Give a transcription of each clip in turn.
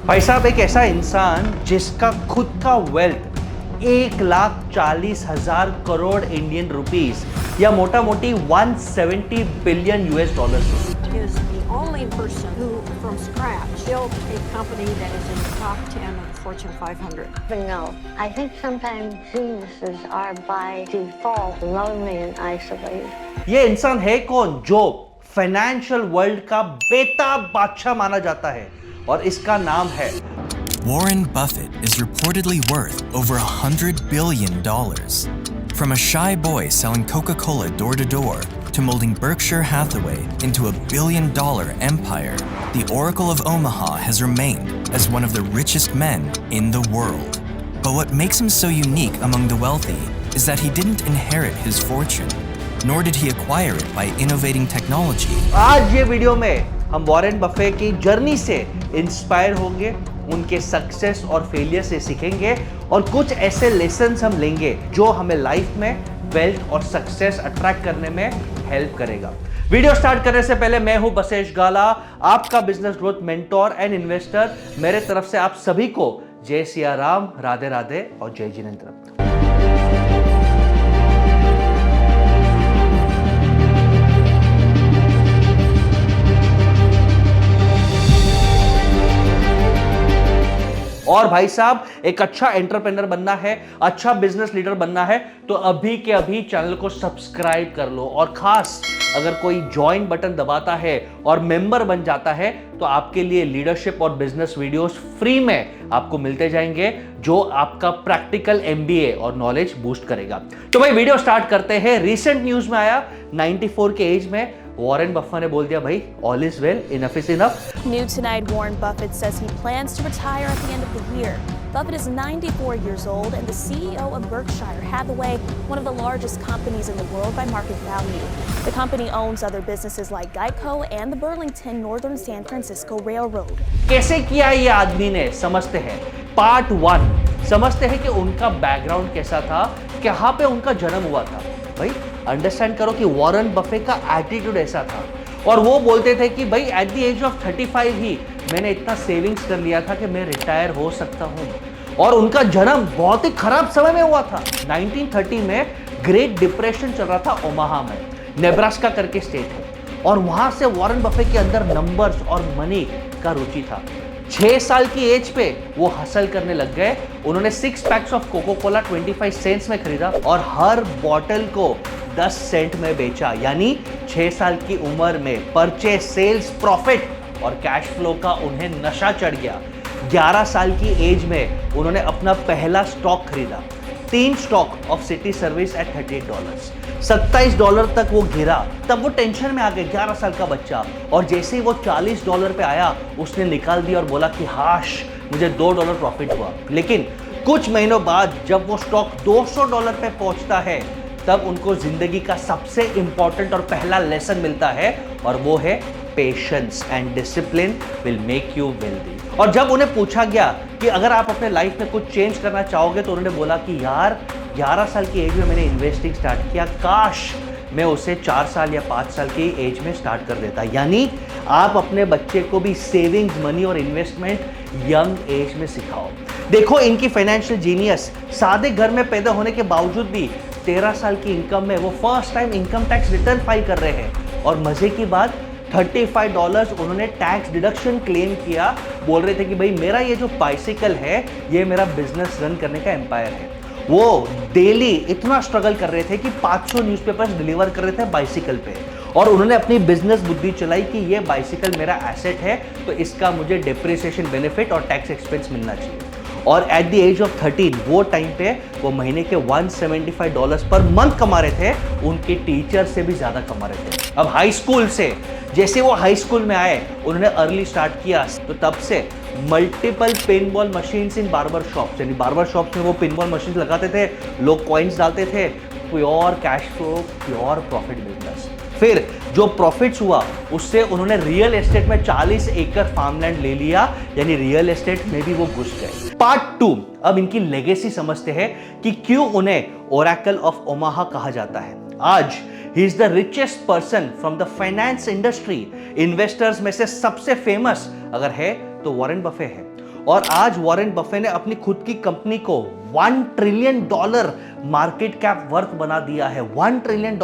भाई साहब, एक ऐसा इंसान जिसका खुद का वेल्थ 1,40,000 इंडियन रुपीस या मोटा मोटी 170 billion US dollar is the only person who, from scratch, built a company that is in the top 10 of the Fortune 500. But no, I think sometimes geniuses are by default lonely and isolated. ये इंसान है कौन जो financial world का बेताब बादशाह माना जाता है, और इसका नाम है Warren Buffett is reportedly worth over $100 billion. From a shy boy selling Coca-Cola door to door to molding Berkshire Hathaway into a billion-dollar empire, the Oracle of Omaha has remained as one of the richest men in the world. But what makes him so unique among the wealthy is that he didn't inherit his fortune, nor did he acquire it by innovating technology. आज ये video में हम Warren Buffett की journey से inspire होंगे, उनके success और failure से सीखेंगे और कुछ ऐसे लेसन्स हम लेंगे जो हमें लाइफ में वेल्थ और सक्सेस अट्रैक्ट करने में हेल्प करेगा। वीडियो स्टार्ट करने से पहले मैं हूं बसेश गाला, आपका business growth mentor and investor. मेरे तरफ से आप सभी को जय सिया राम, राधे राधे और जय जिनेंद्र। और भाई साहब, एक अच्छा एंटरप्रेन्योर बनना है, अच्छा बिजनेस लीडर बनना है तो अभी के अभी चैनल को सब्सक्राइब कर लो, और खास अगर कोई ज्वाइन बटन दबाता है और मेंबर बन जाता है तो आपके लिए लीडरशिप और बिजनेस वीडियोस फ्री में आपको मिलते जाएंगे जो आपका प्रैक्टिकल एमबीए और नॉलेज बूस्ट करेगा। तो भाई वीडियो स्टार्ट करते हैं। रिसेंट न्यूज में आया 94 के एज में वॉरेन बफे ने बोल दिया भाई all is well, enough is enough. New tonight, Warren Buffett says he plans to retire at the end of the year. Buffett is 94 years old and the CEO of Berkshire Hathaway, one of the largest companies in the world by market value. The company owns other businesses like Geico and the Burlington Northern San Francisco Railroad. कैसे किया ये आदमी ने, समझते हैं। Part 1 समझते हैं कि उनका बैकग्राउंड कैसा था, कहां पे उनका जन्म हुआ था। भाई अंडरस्टैंड करो कि वॉरेन बफे का एटीट्यूड ऐसा था, और वो बोलते थे कि भाई एट द एज ऑफ 35 ही मैंने इतना सेविंग्स कर लिया था कि मैं रिटायर हो सकता हूं। और उनका जन्म बहुत ही खराब समय में हुआ था। 1930 में ग्रेट डिप्रेशन चल रहा था ओमाहा में, नेब्रास्का करके स्टेट है, और वहां से वॉरेन बफे के अंदर नंबर्स और मनी का रुचि था। 6 साल की एज पे वो हसल करने लग गए। उन्होंने 6 packs of coca cola 25 cents में खरीदा और हर बॉटल को 10 सेंट में बेचा, यानी 6 साल की उम्र में परचेज, सेल्स, प्रॉफिट और कैश फ्लो का उन्हें नशा चढ़ गया। 11 साल की एज में उन्होंने अपना पहला स्टॉक खरीदा, 3 stock of city service eight $38। $27 तक वो गिरा, तब वो टेंशन में आ गए, 11 साल का बच्चा। और जैसे ही वो $40 पे आया उसने निकाल दिया और बोला कि हाश, मुझे $2 प्रॉफिट हुआ। लेकिन कुछ महीनों बाद जब वो स्टॉक $200 पे पहुंचता है तब उनको जिंदगी का सबसे इंपॉर्टेंट और पहला लेसन मिलता है, और वो है patience and discipline will make you wealthy. और जब उन्हें पूछा गया कि अगर आप अपने लाइफ में कुछ चेंज करना चाहोगे तो उन्होंने बोला कि यार 11 साल की एज में मैंने इन्वेस्टिंग स्टार्ट किया, काश मैं उसे 4 साल या 5 साल की एज में स्टार्ट कर देता। यानी आप अपने बच्चे को भी सेविंग्स, मनी और इन्वेस्टमेंट यंग एज में सिखाओ। देखो इनकी फाइनेंशियल जीनियस, सादे घर में पैदा होने के बावजूद भी 13 साल की इनकम में वो first time income tax return file कर रहे हैं, और मजे की बात $35 उन्होंने टैक्स डिडक्शन क्लेम किया। बोल रहे थे कि भाई मेरा ये जो बाइसिकल है ये मेरा बिजनेस रन करने का एम्पायर है। वो डेली इतना स्ट्रगल कर रहे थे कि 500 न्यूज़पेपर्स डिलीवर कर रहे थे बाइसिकल पे, और उन्होंने अपनी बिजनेस बुद्धि चलाई कि ये बाइसिकल मेरा एसेट है तो इसका मुझे डेप्रिसिएशन बेनिफिट और टैक्स एक्सपेंस मिलना चाहिए। और एट द एज ऑफ 13 वो टाइम पे वो महीने के $175 पर मंथ कमा रहे थे, उनके टीचर से भी ज़्यादा कमा रहे थे। अब हाई स्कूल से, जैसे वो हाई स्कूल में आए उन्होंने अर्ली स्टार्ट किया, तो तब से multiple pinball machines in barber shops, यानी बार्बर शॉप्स में वो पिनबॉल मशीन लगाते थे, लोग कॉइन्स डालते थे, pure cash flow, pure profit business. फिर जो प्रॉफिट्स हुआ उससे उन्होंने रियल एस्टेट में 40 एकड़ फार्मलैंड ले लिया, यानी रियल एस्टेट में भी वो घुस गए। पार्ट 2, अब इनकी लेगेसी समझते हैं कि क्यों उन्हें ओरेकल ऑफ ओमाहा कहा जाता है। आज he is the richest person from the finance industry. Investors में से सबसे फेमस अगर है तो वॉरेन बफे है। और आज वॉरेन बफे ने अपनी खुद की कंपनी को $1 ट्रिलियन मार्केट कैप वर्थ बना दिया है। $1 ट्रिलियन,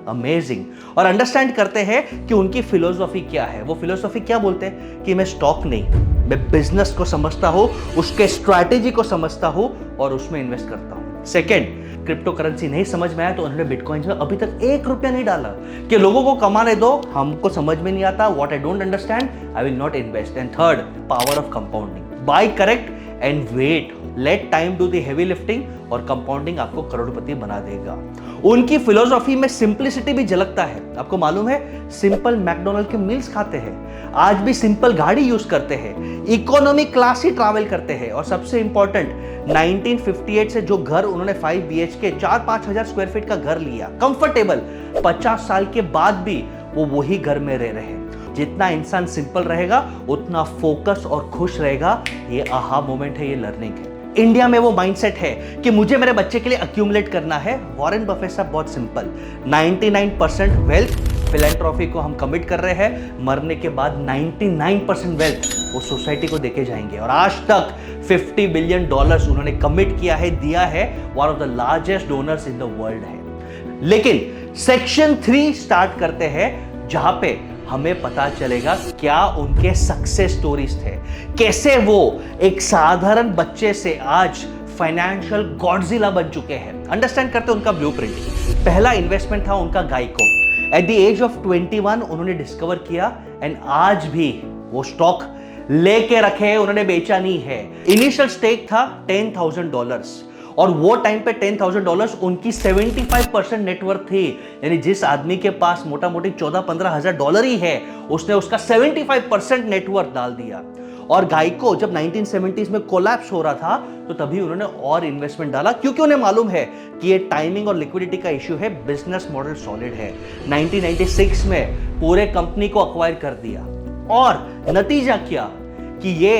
अमेजिंग। और अंडरस्टैंड करते हैं कि उनकी फिलोसॉफी क्या है। वो फिलोसॉफी क्या बोलते हैं कि मैं स्टॉक नहीं, मैं बिजनेस को समझता हूं, उसके स्ट्रैटेजी को समझता हूं और उसमें इन्वेस्ट करता हूं। सेकेंड, क्रिप्टो करेंसी नहीं समझ में आया तो उन्होंने बिटकॉइन में अभी तक ₹1 नहीं डाला कि लोगों को कमाने दो, हमको समझ में नहीं आता, what I don't understand I will not invest. And third, power of compounding, buy correct and wait, let time do the heavy lifting और कंपाउंडिंग आपको करोड़पति बना देगा। उनकी फिलोसॉफी में सिंपलिसिटी भी झलकता है। आपको मालूम है, सिंपल मैकडोनल्ड के मील्स खाते हैं, आज भी सिंपल गाड़ी यूज करते हैं, इकोनॉमी क्लास ही ट्रैवल करते हैं और सबसे इंपॉर्टेंट 1958 से जो घर उन्होंने 5 BHK 4-5 हजार स्क्वायर फीट का घर लिया, कंफर्टेबल, 50 साल के बाद भी वो वही घर में रह रहे हैं। जितना इंसान सिंपल रहेगा उतना फोकस और खुश रहेगा। ये आहा मोमेंट है, ये लर्निंग है। इंडिया में वो माइंडसेट है कि मुझे मेरे बच्चे के लिए अक्यूमुलेट करना है। वॉरेन बफेट साहब बहुत सिंपल, 99% वेल्थ फिलैंथ्रोपी को हम कमिट कर रहे हैं, मरने के बाद 99% वेल्थ वो सोसाइटी को देके जाएंगे। और आज तक $50 बिलियन उन्होंने कमिट किया है, दिया है, one of the largest donors in the world है। लेकिन सेक्शन 3 स्टार्ट करते हैं जहां पे हमें पता चलेगा क्या उनके सक्सेस स्टोरीज थे, कैसे वो एक साधारण बच्चे से आज फाइनेंशियल गॉडजिला बन चुके हैं। अंडरस्टैंड करते उनका ब्लूप्रिंट। पहला इन्वेस्टमेंट था उनका गाइको। एट द एज ऑफ 21 उन्होंने डिस्कवर किया एंड आज भी वो स्टॉक लेके रखे, उन्होंने बेचा नहीं है। इनिशियल स्टेक था $10,000 और वो टाइम पे $10,000 उनकी 75% नेटवर्थ थी। यानी जिस आदमी के पास मोटा मोटी $14-15 हजार ही है, उसने उसका 75% नेटवर्थ डाल दिया। और गाइको जब 1970s में कोलैप्स हो रहा था तो तभी उन्होंने और इन्वेस्टमेंट डाला, क्योंकि उन्हें मालूम है कि ये टाइमिंग और लिक्विडिटी का इश्यू है, बिजनेस मॉडल सॉलिड है। 1996 में पूरे कंपनी को अक्वायर कर दिया और नतीजा क्या कि ये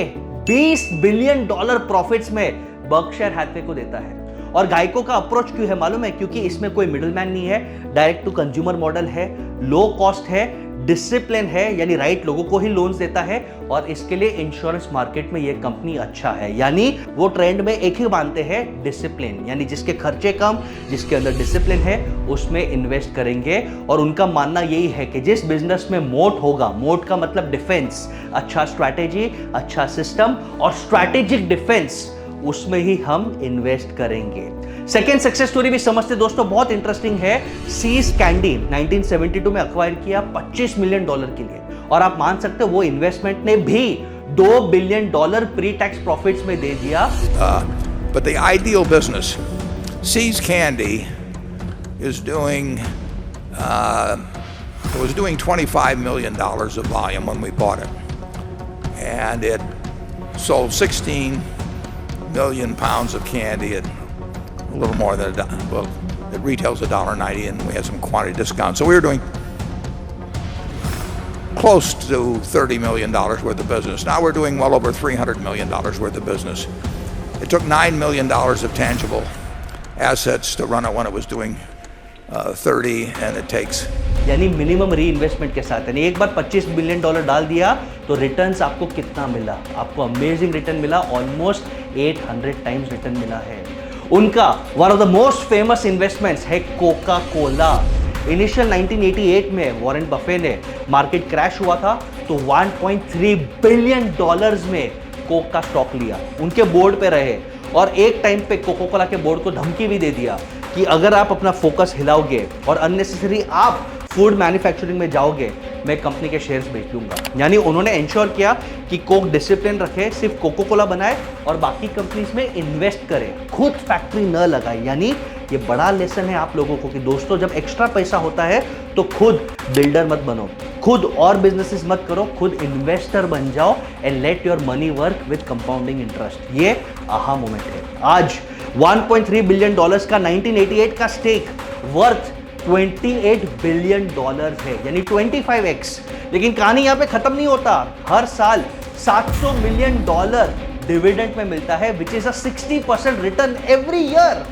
$20 बिलियन प्रॉफिट्स में बर्कशायर हैथवे को देता है। और गाइको का अप्रोच क्यों है मालूम है? क्योंकि इसमें कोई मिडिलमैन नहीं है, डायरेक्ट टू कंज्यूमर मॉडल है, लो कॉस्ट है, डिसिप्लिन है, यानी राइट लोगों को ही लोन्स देता है। और इसके लिए इंश्योरेंस मार्केट में ये कंपनी अच्छा है। यानी वो ट्रेंड में एक ही मानते हैं, डिसिप्लिन, यानी जिसके खर्चे कम, जिसके अंदर डिसिप्लिन है, उसमें इन्वेस्ट करेंगे। और उनका मानना यही है कि जिस बिजनेस में मोट होगा, मोट का मतलब डिफेंस, अच्छा स्ट्रैटेजी, अच्छा सिस्टम और स्ट्रैटेजिक डिफेंस, उसमें ही हम इन्वेस्ट करेंगे। सेकेंड सक्सेस स्टोरी भी समझते दोस्तों, बहुत इंटरेस्टिंग है। सीज कैंडी 1972 में अक्वायर किया $25 मिलियन के लिए। और आप मान सकते हो वो इन्वेस्टमेंट ने भी $2 बिलियन प्री टैक्स प्रॉफिट्स में दे दिया। But the ideal business, See's Candy is doing, it was doing $25 million of volume when we bought it. And it sold 16 million pounds of candy at a little more than well, it retails $1.90 and we had some quantity discount. So we were doing close to $30 million worth of business. Now we're doing well over $300 million worth of business. It took $9 million of tangible assets to run it when it was doing 30, and it takes, यानी minimum री investment के साथ। यानी एक बार $25 billion डाल दिया तो returns आपको कितना मिला? आपको अमेजिंग रिटर्न मिला, ऑलमोस्ट 800 टाइम्स रिटर्न मिला है। उनका one of the most famous investments है कोका कोला। इनिशियल 1988 में वॉरेन बफे ने, मार्केट क्रैश हुआ था तो $1.3 बिलियन में कोक का स्टॉक लिया, उनके बोर्ड पे रहे और एक टाइम पे कोका कोला के बोर्ड को धमकी भी दे दिया कि अगर आप अपना फोकस हिलाओगे और अननेसेसरी आप फूड मैन्युफैक्चरिंग में जाओगे, मैं कंपनी के शेयर्स बेच लूंगा। यानी उन्होंने इंश्योर किया कि कोक डिसिप्लिन रखे, सिर्फ कोको कोला बनाए और बाकी कंपनीज में इन्वेस्ट करे, खुद फैक्ट्री न लगाए। यानी ये बड़ा लेसन है आप लोगों को कि दोस्तों जब एक्स्ट्रा पैसा होता है तो खुद बिल्डर मत बनो, खुद और बिजनेसेस मत करो, खुद इन्वेस्टर बन जाओ and let your money work with compounding interest. ये आहा मोमेंट है। आज $1.3 बिलियन का 1988 का स्टेक वर्थ $28 बिलियन है, यानी 25x। लेकिन कहानी यहां पे खत्म नहीं होता। हर साल $700 मिलियन डिविडेंड में मिलता है, which is a 60% return every year.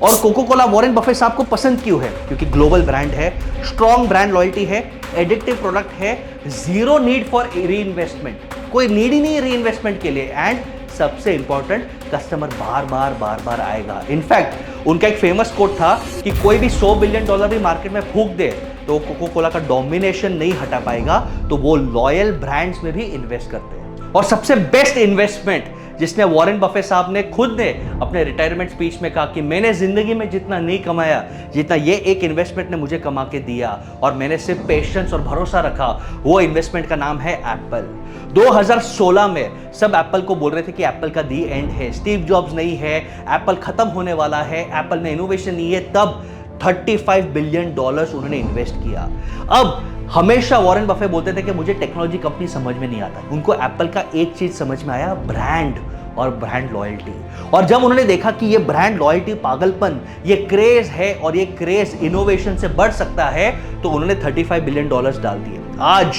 और कोको कोला वॉरेन बफेट साहब को पसंद क्यों है? क्योंकि ग्लोबल ब्रांड है, स्ट्रॉन्ग ब्रांड लॉयल्टी है, एडिक्टिव प्रोडक्ट है, जीरो नीड फॉर री इन्वेस्टमेंट। कोई नीड ही नहीं है री इन्वेस्टमेंट के लिए। एंड सबसे इंपॉर्टेंट, कस्टमर बार बार आएगा। इनफैक्ट उनका एक फेमस कोट था कि कोई भी $100 बिलियन भी मार्केट में फूंक दे तो कोका कोला का डोमिनेशन नहीं हटा पाएगा, तो वो लॉयल ब्रांड्स में भी इन्वेस्ट करते हैं। और सबसे बेस्ट इन्वेस्टमेंट जिसने वॉरेन बफे साहब ने खुद ने अपने रिटायरमेंट स्पीच में कहा कि मैंने जिंदगी में जितना नहीं कमाया जितना ये एक इन्वेस्टमेंट ने मुझे कमा के दिया, और मैंने सिर्फ पेशेंस और भरोसा रखा, वो इन्वेस्टमेंट का नाम है एप्पल। 2016 में सब एप्पल को बोल रहे थे कि एप्पल का दी एंड है, स्टीव जॉब्स नहीं है, एप्पल खत्म होने वाला है, एप्पल में इनोवेशन नहीं है, तब $35 बिलियन उन्होंने इन्वेस्ट किया। अब हमेशा वॉरेन बफे बोलते थे कि मुझे टेक्नोलॉजी कंपनी समझ में नहीं आता, उनको एप्पल का एक चीज समझ में आया, ब्रांड और ब्रांड लॉयल्टी। और जब उन्होंने देखा कि ये ब्रांड लॉयल्टी पागलपन, ये क्रेज है और ये क्रेज इनोवेशन से बढ़ सकता है, तो उन्होंने $35 बिलियन डाल दिए। आज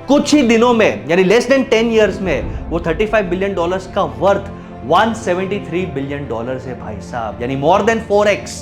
कुछ ही दिनों में, यानी लेस देन 10 इयर्स में, वो $35 बिलियन का वर्थ $173 बिलियन है भाई साहब, यानी मोर देन 4x।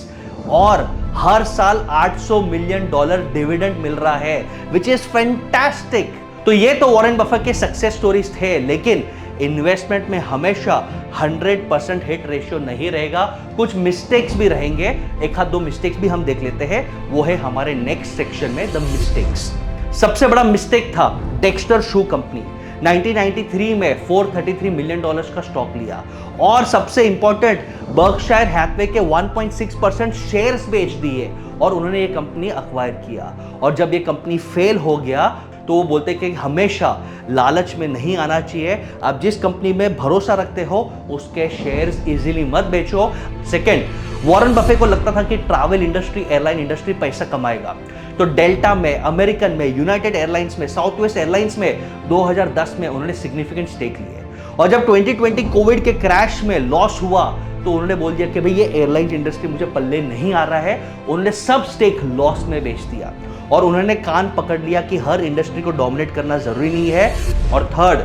और हर साल $800 मिलियन डिविडेंड मिल रहा है, विच इज फैंटास्टिक। तो ये तो वॉरेन बफेट के सक्सेस स्टोरीज थे, लेकिन इन्वेस्टमेंट में हमेशा 100% हिट रेशियो नहीं रहेगा, कुछ मिस्टेक्स भी रहेंगे। एक आध दो मिस्टेक्स भी हम देख लेते हैं, वो है हमारे नेक्स्ट सेक्शन में, द मिस्टेक्स। सबसे बड़ा मिस्टेक था डेक्स्टर शू कंपनी। 1993 में $433 मिलियन का स्टॉक लिया, और सबसे इंपॉर्टेंट, बर्कशायर हैथवे के 1.6% शेयर्स बेच दिए और उन्होंने ये कंपनी अक्वायर किया। और जब ये कंपनी फेल हो गया तो वो बोलते कि हमेशा लालच में नहीं आना चाहिए, आप जिस कंपनी में भरोसा रखते हो उसके शेयर्स इजीली मत बेचो। सेकंड, वॉरेन बफे को लगता था कि ट्रैवल इंडस्ट्री, एयरलाइन इंडस्ट्री पैसा कमाएगा, तो डेल्टा में, अमेरिकन में, यूनाइटेड एयरलाइंस में, साउथ वेस्ट एयरलाइंस में 2010 में उन्होंने सिग्निफिकेंट स्टेक लिए। और जब 2020 कोविड के क्रैश में लॉस हुआ तो उन्होंने बोल दिया कि भाई ये एयरलाइन इंडस्ट्री मुझे पल्ले नहीं आ रहा है, उन्होंने सब स्टेक लॉस में बेच दिया। और उन्होंने कान पकड़ लिया कि हर इंडस्ट्री को डोमिनेट करना जरूरी नहीं है। और थर्ड,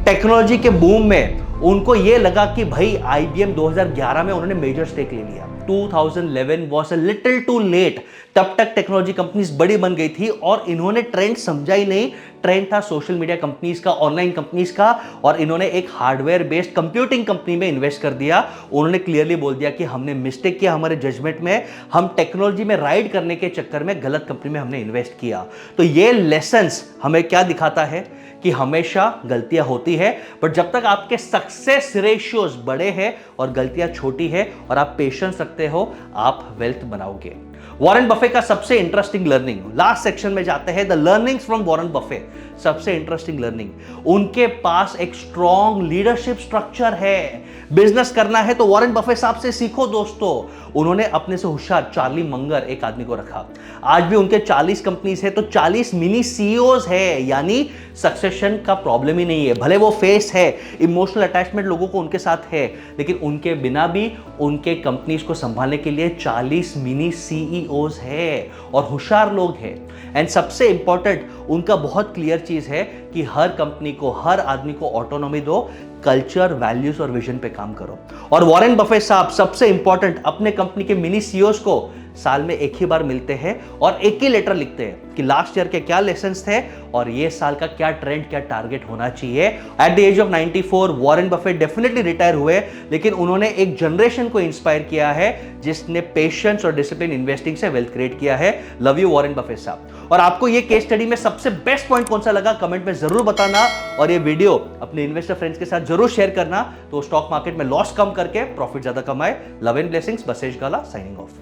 टेक्नोलॉजी के बूम में उनको ये लगा कि भाई IBM 2011 में उन्होंने मेजर स्टेक ले लिया। 2011 was a little too late, तब तक टेक्नोलॉजी कंपनीज बड़ी बन गई थी और इन्होंने ट्रेंड समझा ही नहीं। ट्रेंड था सोशल मीडिया कंपनीज का, ऑनलाइन कंपनीज का, और इन्होंने एक हार्डवेयर बेस्ड कंप्यूटिंग कंपनी में इन्वेस्ट कर दिया। उन्होंने क्लियरली बोल दिया कि हमने मिस्टेक किया हमारे जजमेंट में, हम टेक्नोलॉजी में राइड करने के चक्कर में गलत कंपनी में हमने इन्वेस्ट किया। तो ये लेसन्स हमें क्या दिखाता है कि हमेशा गलतियां होती है, बट जब तक आपके सक्सेस रेशियोज बड़े हैं और गलतियां छोटी है और आप पेशेंस रखते हो, आप वेल्थ बनाओगे। वॉरेन बफे का सबसे इंटरेस्टिंग लर्निंग, लास्ट सेक्शन में जाते हैं, the learnings from Warren Buffett. सबसे इंटरेस्टिंग लर्निंग, उनके पास एक स्ट्रॉन्ग लीडरशिप स्ट्रक्चर है। बिजनेस करना है तो वॉरेन बफे साहब से सीखो दोस्तों। उन्होंने अपने से होशियार चार्ली मंगर एक आदमी को रखा। आज भी उनके 40 कंपनीज है तो 40 मिनी CEOs है, यानी सक्सेशन का प्रॉब्लम ही नहीं है। भले वो फेस है, इमोशनल अटैचमेंट लोगों को उनके साथ है, लेकिन उनके बिना भी उनके कंपनीज को संभालने के लिए 40 मिनी CEOs है और होशियार लोग हैं। एंड सबसे इंपॉर्टेंट, उनका बहुत क्लियर चीज है कि हर कंपनी को, हर आदमी को ऑटोनॉमी दो, कल्चर, वैल्यूज और विजन पे काम करो। और वॉरेन बफे साहब सबसे इंपॉर्टेंट, अपने कंपनी के मिनी CEOs को साल में एक ही बार मिलते हैं और एक ही लेटर लिखते हैं कि लास्ट ईयर के क्या लेसन्स थे और ये साल का क्या ट्रेंड, क्या टारगेट होना चाहिए। At the age of 94 Warren Buffett definitely retire हुए, लेकिन उन्होंने एक जनरेशन को इंस्पायर किया है जिसने पेशेंस और डिसिप्लिन इन्वेस्टिंग से वेल्थ क्रिएट किया है। लव यू वॉरेन बफेट साहब। और आपको ये केस स्टडी में सबसे बेस्ट पॉइंट कौन सा लगा, कमेंट में जरूर बताना, और ये वीडियो अपने इन्वेस्टर फ्रेंड्स के साथ जरूर शेयर करना, तो स्टॉक मार्केट में लॉस कम करके प्रॉफिट ज्यादा कमाए। Love and blessings, Basesh Gala signing of.